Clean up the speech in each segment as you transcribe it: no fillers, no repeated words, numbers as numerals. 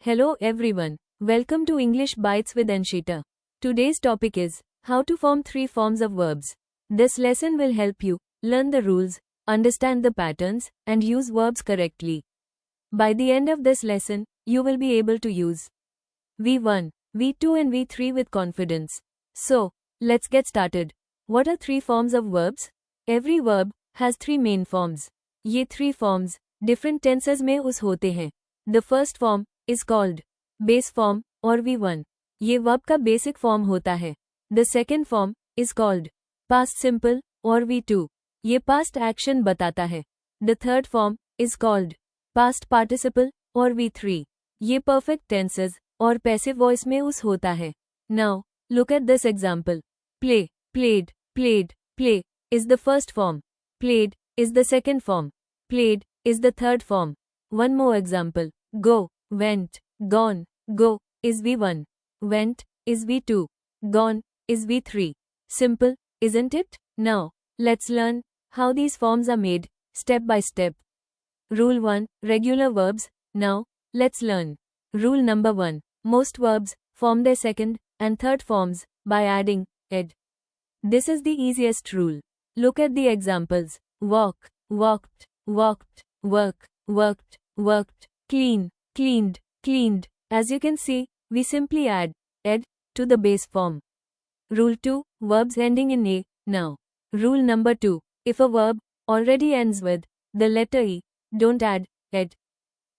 Hello everyone. Welcome to English Bites with Anshita. Today's topic is how to form 3 forms of verbs. This lesson will help you learn the rules, understand the patterns, and use verbs correctly. By the end of this lesson, you will be able to use V1, V2 and V3 with confidence. So, let's get started. What are 3 forms of verbs? Every verb has 3 main forms. ये 3 forms different tenses में उस होते हैं. The first form is called base form or V1. ये verb का basic form होता है. The second form is called past simple or V2. ये past action बताता है. The third form is called past participle or V3. ये perfect tenses और passive voice में उस होता है. Now, look at this example. Play, played, played, play is the first form. Played is the second form. Played is the third form. One more example. Go, went, gone, go is V1. Went is V2. Gone is V3. Simple, isn't it? Now, let's learn how these forms are made, step by step. Rule 1. Regular verbs. Now, let's learn. Rule number 1. Most verbs form their second and third forms by adding ed. This is the easiest rule. Look at the examples. Walk, walked, walked, work, worked, worked, clean, cleaned, cleaned. As you can see, we simply add ed to the base form. Rule 2. Verbs ending in a. Now, rule number 2. If a verb already ends with the letter e, don't add ed.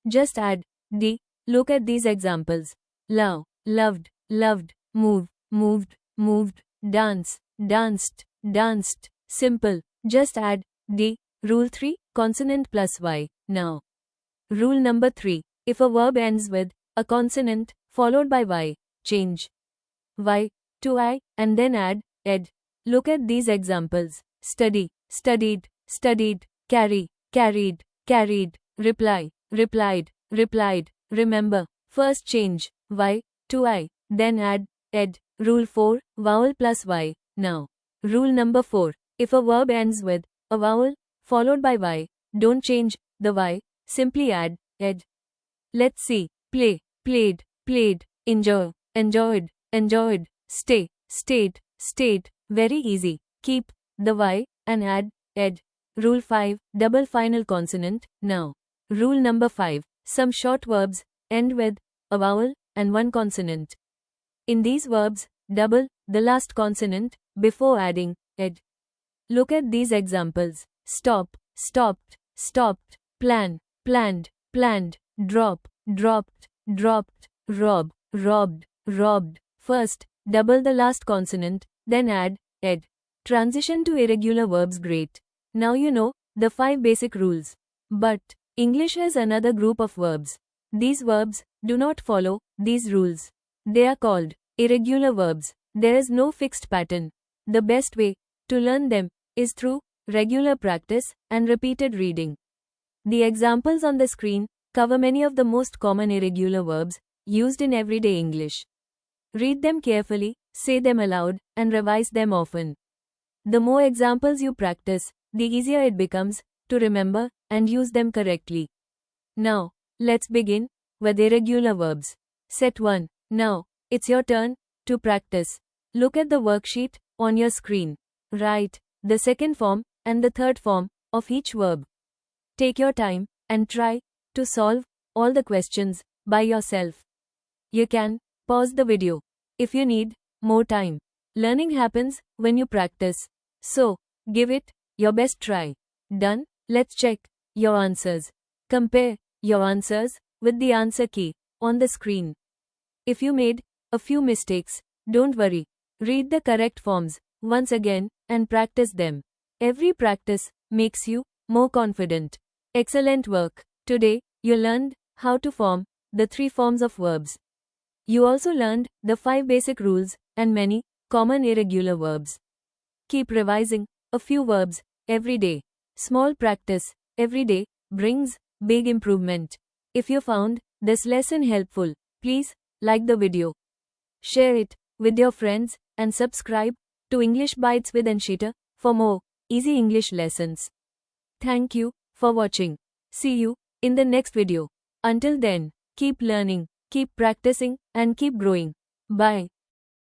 Just add d. Look at these examples. Love, loved, loved, move, moved, moved, dance, danced, danced. Simple. Just add d. Rule 3. Consonant plus y. Now, rule number 3. If a verb ends with a consonant followed by y, change y to I and then add ed. Look at these examples. Study, studied, studied, carry, carried, carried, reply, replied, replied. Remember, first change y to I, then add ed. Rule 4. Vowel plus y. Now, rule number 4. If a verb ends with a vowel followed by y, don't change the y, simply add ed. Let's see. Play, played, played, enjoy, enjoyed, enjoyed, stay, stayed, stayed. Very easy. Keep the y and add ed. Rule 5. Double final consonant. Now, rule number 5. Some short verbs end with a vowel and one consonant. In these verbs, double the last consonant before adding ed. Look at these examples. Stop, stopped, stopped, plan, planned, planned, drop, dropped, dropped, rob, robbed, robbed. First, double the last consonant, then add ed. Transition to irregular verbs. Great. Now you know the 5 basic rules. But English has another group of verbs. These verbs do not follow these rules. They are called irregular verbs. There is no fixed pattern. The best way to learn them is through regular practice and repeated reading. The examples on the screen cover many of the most common irregular verbs used in everyday English. Read them carefully, say them aloud, and revise them often. The more examples you practice, the easier it becomes to remember and use them correctly. Now, let's begin with irregular verbs. Set 1. Now, it's your turn to practice. Look at the worksheet on your screen. Write the second form and the third form of each verb. Take your time and try to solve all the questions by yourself. You can pause the video if you need more time. Learning happens when you practice. So, give it your best try. Done? Let's check your answers. Compare your answers with the answer key on the screen. If you made a few mistakes, don't worry. Read the correct forms once again and practice them. Every practice makes you more confident. Excellent work. Today, you learned how to form the 3 forms of verbs. You also learned the 5 basic rules and many common irregular verbs. Keep revising a few verbs every day. Small practice every day brings big improvement. If you found this lesson helpful, please like the video, share it with your friends, and subscribe to English Bites with Anshita for more easy English lessons. Thank you for watching. See you in the next video. Until then, keep learning, keep practicing, and keep growing. Bye.